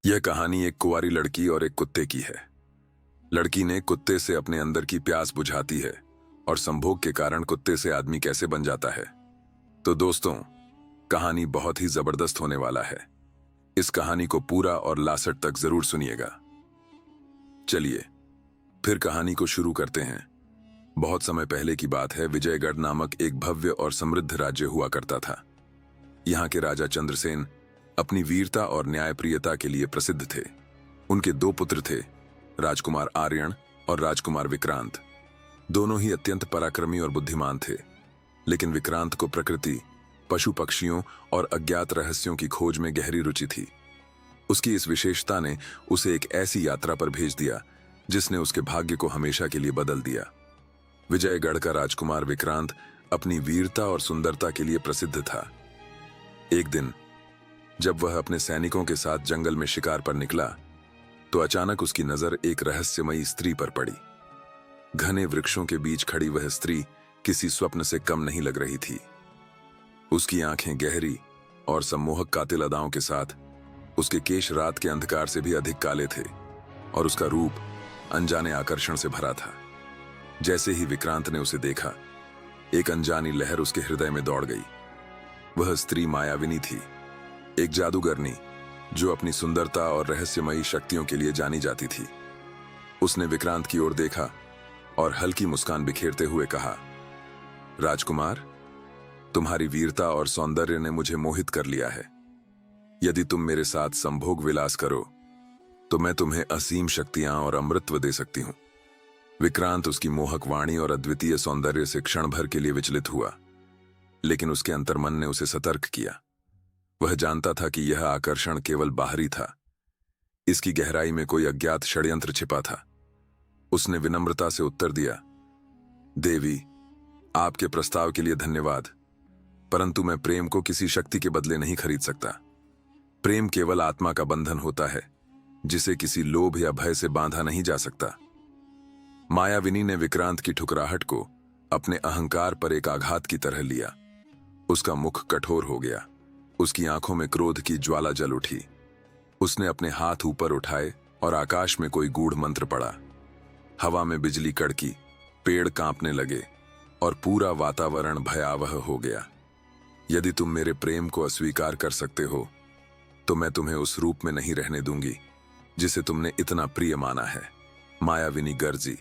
यह कहानी एक कुंवारी लड़की और एक कुत्ते की है। लड़की ने कुत्ते से अपने अंदर की प्यास बुझाती है और संभोग के कारण कुत्ते से आदमी कैसे बन जाता है। तो दोस्तों, कहानी बहुत ही जबरदस्त होने वाला है। इस कहानी को पूरा और लास्ट तक जरूर सुनिएगा। चलिए फिर कहानी को शुरू करते हैं। बहुत समय पहले की बात है। विजयगढ़ नामक एक भव्य और समृद्ध राज्य हुआ करता था। यहाँ के राजा चंद्रसेन अपनी वीरता और न्यायप्रियता के लिए प्रसिद्ध थे। उनके दो पुत्र थे, राजकुमार आर्यन और राजकुमार विक्रांत। दोनों ही अत्यंत पराक्रमी और बुद्धिमान थे, लेकिन विक्रांत को प्रकृति, पशु पक्षियों और अज्ञात रहस्यों की खोज में गहरी रुचि थी। उसकी इस विशेषता ने उसे एक ऐसी यात्रा पर भेज दिया जिसने उसके भाग्य को हमेशा के लिए बदल दिया। विजयगढ़ का राजकुमार विक्रांत अपनी वीरता और सुंदरता के लिए प्रसिद्ध था। एक दिन जब वह अपने सैनिकों के साथ जंगल में शिकार पर निकला, तो अचानक उसकी नजर एक रहस्यमयी स्त्री पर पड़ी। घने वृक्षों के बीच खड़ी वह स्त्री किसी स्वप्न से कम नहीं लग रही थी। उसकी आंखें गहरी और सम्मोहक कातिल अदाओं के साथ, उसके केश रात के अंधकार से भी अधिक काले थे और उसका रूप अनजाने आकर्षण से भरा था। जैसे ही विक्रांत ने उसे देखा, एक अनजानी लहर उसके हृदय में दौड़ गई। वह स्त्री मायाविनी थी, एक जादूगरनी जो अपनी सुंदरता और रहस्यमयी शक्तियों के लिए जानी जाती थी। उसने विक्रांत की ओर देखा और हल्की मुस्कान बिखेरते हुए कहा, राजकुमार, तुम्हारी वीरता और सौंदर्य ने मुझे मोहित कर लिया है। यदि तुम मेरे साथ संभोग विलास करो तो मैं तुम्हें असीम शक्तियां और अमृतत्व दे सकती हूं। विक्रांत उसकी मोहक वाणी और अद्वितीय सौंदर्य से क्षण भर के लिए विचलित हुआ, लेकिन उसके अंतर्मन ने उसे सतर्क किया। वह जानता था कि यह आकर्षण केवल बाहरी था, इसकी गहराई में कोई अज्ञात षड्यंत्र छिपा था। उसने विनम्रता से उत्तर दिया, देवी, आपके प्रस्ताव के लिए धन्यवाद, परंतु मैं प्रेम को किसी शक्ति के बदले नहीं खरीद सकता। प्रेम केवल आत्मा का बंधन होता है, जिसे किसी लोभ या भय से बांधा नहीं जा सकता। मायाविनी ने विक्रांत की ठुकराहट को अपने अहंकार पर एक आघात की तरह लिया। उसका मुख कठोर हो गया, उसकी आंखों में क्रोध की ज्वाला जल उठी। उसने अपने हाथ ऊपर उठाए और आकाश में कोई गूढ़ मंत्र पढ़ा। हवा में बिजली कड़की, पेड़ कांपने लगे और पूरा वातावरण भयावह हो गया। यदि तुम मेरे प्रेम को अस्वीकार कर सकते हो तो मैं तुम्हें उस रूप में नहीं रहने दूंगी जिसे तुमने इतना प्रिय माना है। मायाविनी गर्जी,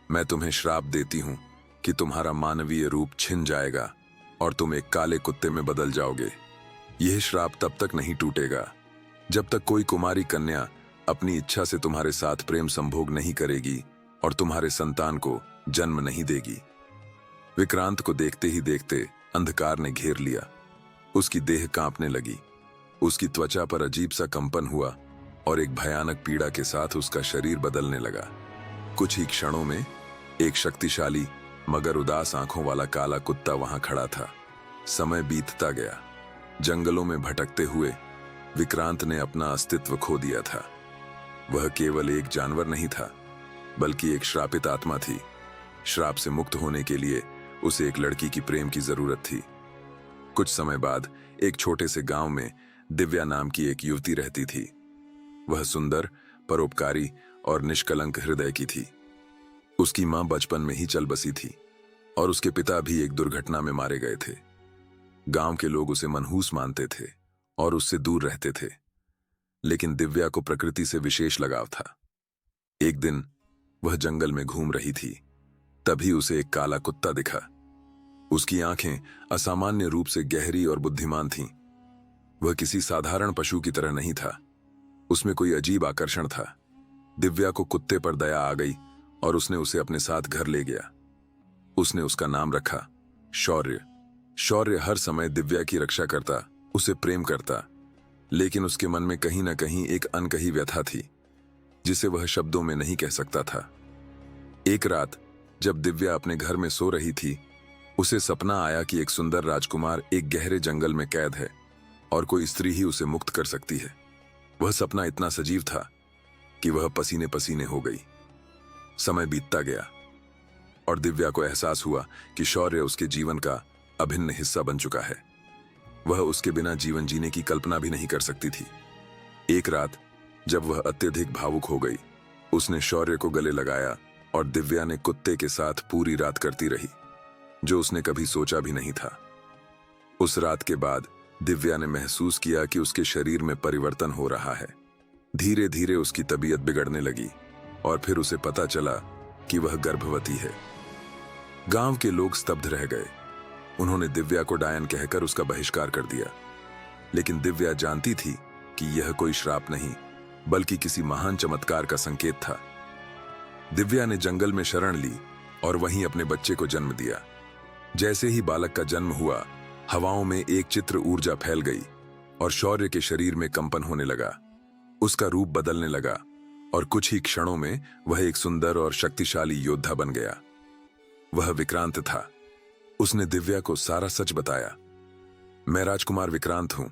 मैं तुम्हें श्राप देती हूं कि तुम्हारा मानवीय रूप छिन जाएगा और तुम एक काले कुत्ते में बदल जाओगे। यह श्राप तब तक नहीं टूटेगा जब तक कोई कुमारी कन्या अपनी इच्छा से तुम्हारे साथ प्रेम संभोग नहीं करेगी और तुम्हारे संतान को जन्म नहीं देगी। विक्रांत को देखते ही देखते अंधकार ने घेर लिया। उसकी देह कांपने लगी, उसकी त्वचा पर अजीब सा कंपन हुआ और एक भयानक पीड़ा के साथ उसका शरीर बदलने लगा। कुछ ही क्षणों में एक शक्तिशाली मगर उदास आंखों वाला काला कुत्ता वहां खड़ा था। समय बीतता गया। जंगलों में भटकते हुए विक्रांत ने अपना अस्तित्व खो दिया था। वह केवल एक जानवर नहीं था, बल्कि एक श्रापित आत्मा थी। श्राप से मुक्त होने के लिए उसे एक लड़की की प्रेम की जरूरत थी। कुछ समय बाद एक छोटे से गांव में दिव्या नाम की एक युवती रहती थी। वह सुंदर, परोपकारी और निष्कलंक हृदय की थी। उसकी मां बचपन में ही चल बसी थी और उसके पिता भी एक दुर्घटना में मारे गए थे। गांव के लोग उसे मनहूस मानते थे और उससे दूर रहते थे, लेकिन दिव्या को प्रकृति से विशेष लगाव था। एक दिन वह जंगल में घूम रही थी, तभी उसे एक काला कुत्ता दिखा। उसकी आंखें असामान्य रूप से गहरी और बुद्धिमान थीं। वह किसी साधारण पशु की तरह नहीं था, उसमें कोई अजीब आकर्षण था। दिव्या को कुत्ते पर दया आ गई और उसने उसे अपने साथ घर ले गया। उसने उसका नाम रखा शौर्य। शौर्य हर समय दिव्या की रक्षा करता, उसे प्रेम करता, लेकिन उसके मन में कहीं ना कहीं एक अनकही व्यथा थी जिसे वह शब्दों में नहीं कह सकता था। एक रात जब दिव्या अपने घर में सो रही थी, उसे सपना आया कि एक सुंदर राजकुमार एक गहरे जंगल में कैद है और कोई स्त्री ही उसे मुक्त कर सकती है। वह सपना इतना सजीव था कि वह पसीने पसीने हो गई। समय बीतता गया और दिव्या को एहसास हुआ कि शौर्य उसके जीवन का अभिन्न हिस्सा बन चुका है। वह उसके बिना जीवन जीने की कल्पना भी नहीं कर सकती थी। एक रात जब वह अत्यधिक भावुक हो गई, उसने शौर्य को गले लगाया और दिव्या ने कुत्ते के साथ पूरी रात करती रही, जो उसने कभी सोचा भी नहीं था। उस रात के बाद दिव्या ने महसूस किया कि उसके शरीर में परिवर्तन हो रहा है। धीरे धीरे उसकी तबीयत बिगड़ने लगी और फिर उसे पता चला कि वह गर्भवती है। गांव के लोग स्तब्ध रह गए। उन्होंने दिव्या को डायन कहकर उसका बहिष्कार कर दिया, लेकिन दिव्या जानती थी कि यह कोई श्राप नहीं, बल्कि किसी महान चमत्कार का संकेत था। दिव्या ने जंगल में शरण ली और वहीं अपने बच्चे को जन्म दिया। जैसे ही बालक का जन्म हुआ, हवाओं में एक चित्र ऊर्जा फैल गई और शौर्य के शरीर में कंपन होने लगा। उसका रूप बदलने लगा और कुछ ही क्षणों में वह एक सुंदर और शक्तिशाली योद्धा बन गया। वह विक्रांत था। उसने दिव्या को सारा सच बताया। मैं राजकुमार विक्रांत हूं।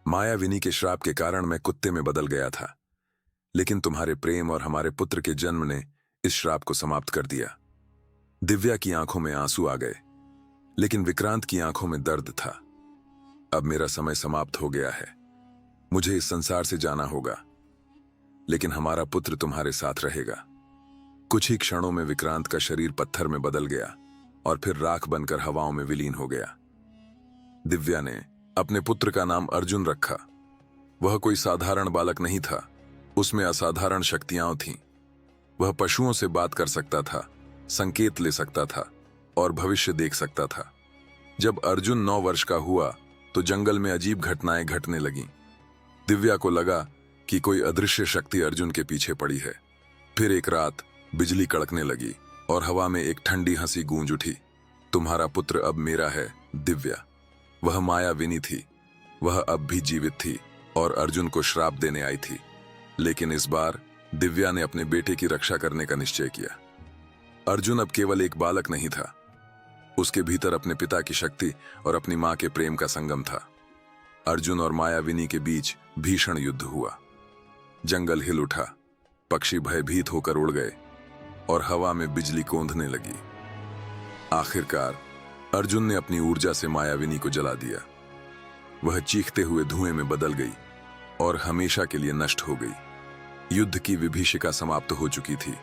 मायाविनी के श्राप के कारण मैं कुत्ते में बदल गया था, लेकिन तुम्हारे प्रेम और हमारे पुत्र के जन्म ने इस श्राप को समाप्त कर दिया। दिव्या की आंखों में आंसू आ गए, लेकिन विक्रांत की आंखों में दर्द था। अब मेरा समय समाप्त हो गया है। मुझे इस संसार से जाना होगा, लेकिन हमारा पुत्र तुम्हारे साथ रहेगा। कुछ ही क्षणों में विक्रांत का शरीर पत्थर में बदल गया और फिर राख बनकर हवाओं में विलीन हो गया। दिव्या ने अपने पुत्र का नाम अर्जुन रखा। वह कोई साधारण बालक नहीं था, उसमें असाधारण शक्तियां थीं। वह पशुओं से बात कर सकता था, संकेत ले सकता था और भविष्य देख सकता था। जब अर्जुन 9 वर्ष का हुआ तो जंगल में अजीब घटनाएं घटने लगीं। दिव्या को लगा कि कोई अदृश्य शक्ति अर्जुन के पीछे पड़ी है। फिर एक रात बिजली कड़कने लगी और हवा में एक ठंडी हंसी गूंज उठी। तुम्हारा पुत्र अब मेरा है, दिव्या। वह मायाविनी थी। वह अब भी जीवित थी और अर्जुन को श्राप देने आई थी, लेकिन इस बार दिव्या ने अपने बेटे की रक्षा करने का निश्चय किया। अर्जुन अब केवल एक बालक नहीं था, उसके भीतर अपने पिता की शक्ति और अपनी मां के प्रेम का संगम था। अर्जुन और मायाविनी के बीच भीषण युद्ध हुआ। जंगल हिल उठा, पक्षी भयभीत होकर उड़ गए और हवा में बिजली कौंधने लगी। आखिरकार अर्जुन ने अपनी ऊर्जा से मायाविनी को जला दिया। वह चीखते हुए धुएं में बदल गई और हमेशा के लिए नष्ट हो गई। युद्ध की विभीषिका समाप्त हो चुकी थी।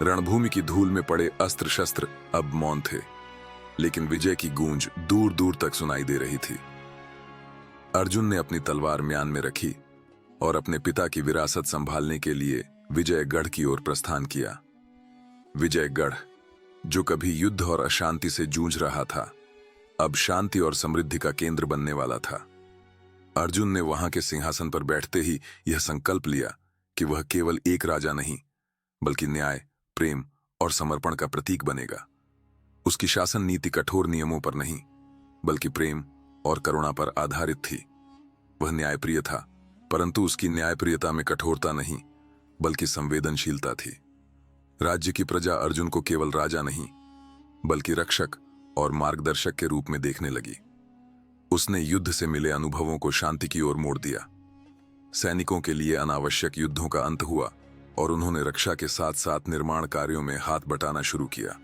रणभूमि की धूल में पड़े अस्त्र शस्त्र अब मौन थे, लेकिन विजय की गूंज दूर दूर तक सुनाई दे रही थी। अर्जुन ने अपनी तलवार म्यान में रखी और अपने पिता की विरासत संभालने के लिए विजयगढ़ की ओर प्रस्थान किया। विजयगढ़, जो कभी युद्ध और अशांति से जूझ रहा था, अब शांति और समृद्धि का केंद्र बनने वाला था। अर्जुन ने वहां के सिंहासन पर बैठते ही यह संकल्प लिया कि वह केवल एक राजा नहीं, बल्कि न्याय, प्रेम और समर्पण का प्रतीक बनेगा। उसकी शासन नीति कठोर नियमों पर नहीं, बल्कि प्रेम और करुणा पर आधारित थी। वह न्यायप्रिय था, परंतु उसकी न्यायप्रियता में कठोरता नहीं, बल्कि संवेदनशीलता थी। राज्य की प्रजा अर्जुन को केवल राजा नहीं, बल्कि रक्षक और मार्गदर्शक के रूप में देखने लगी। उसने युद्ध से मिले अनुभवों को शांति की ओर मोड़ दिया। सैनिकों के लिए अनावश्यक युद्धों का अंत हुआ और उन्होंने रक्षा के साथ साथ निर्माण कार्यों में हाथ बटाना शुरू किया।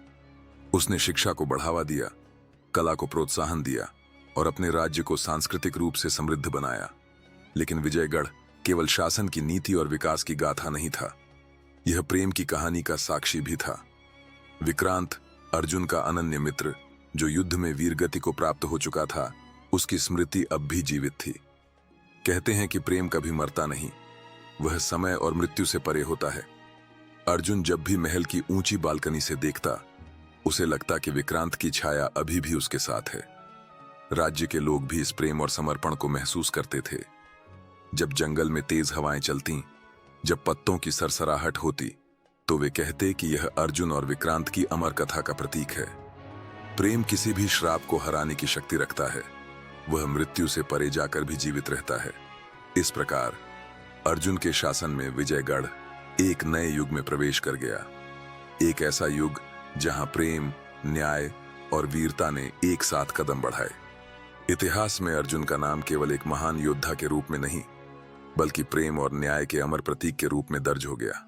उसने शिक्षा को बढ़ावा दिया, कला को प्रोत्साहन दिया और अपने राज्य को सांस्कृतिक रूप से समृद्ध बनाया। लेकिन विजयगढ़ केवल शासन की नीति और विकास की गाथा नहीं था, यह प्रेम की कहानी का साक्षी भी था। विक्रांत, अर्जुन का अनन्य मित्र, जो युद्ध में वीरगति को प्राप्त हो चुका था, उसकी स्मृति अब भी जीवित थी। कहते हैं कि प्रेम कभी मरता नहीं, वह समय और मृत्यु से परे होता है। अर्जुन जब भी महल की ऊंची बालकनी से देखता, उसे लगता कि विक्रांत की छाया अभी भी उसके साथ है। राज्य के लोग भी इस प्रेम और समर्पण को महसूस करते थे। जब जंगल में तेज हवाएं चलतीं, जब पत्तों की सरसराहट होती, तो वे कहते कि यह अर्जुन और विक्रांत की अमर कथा का प्रतीक है। प्रेम किसी भी श्राप को हराने की शक्ति रखता है, वह मृत्यु से परे जाकर भी जीवित रहता है। इस प्रकार अर्जुन के शासन में विजयगढ़ एक नए युग में प्रवेश कर गया। एक ऐसा युग जहां प्रेम, न्याय और वीरता ने एक साथ कदम बढ़ाए। इतिहास में अर्जुन का नाम केवल एक महान योद्धा के रूप में नहीं, बल्कि प्रेम और न्याय के अमर प्रतीक के रूप में दर्ज हो गया।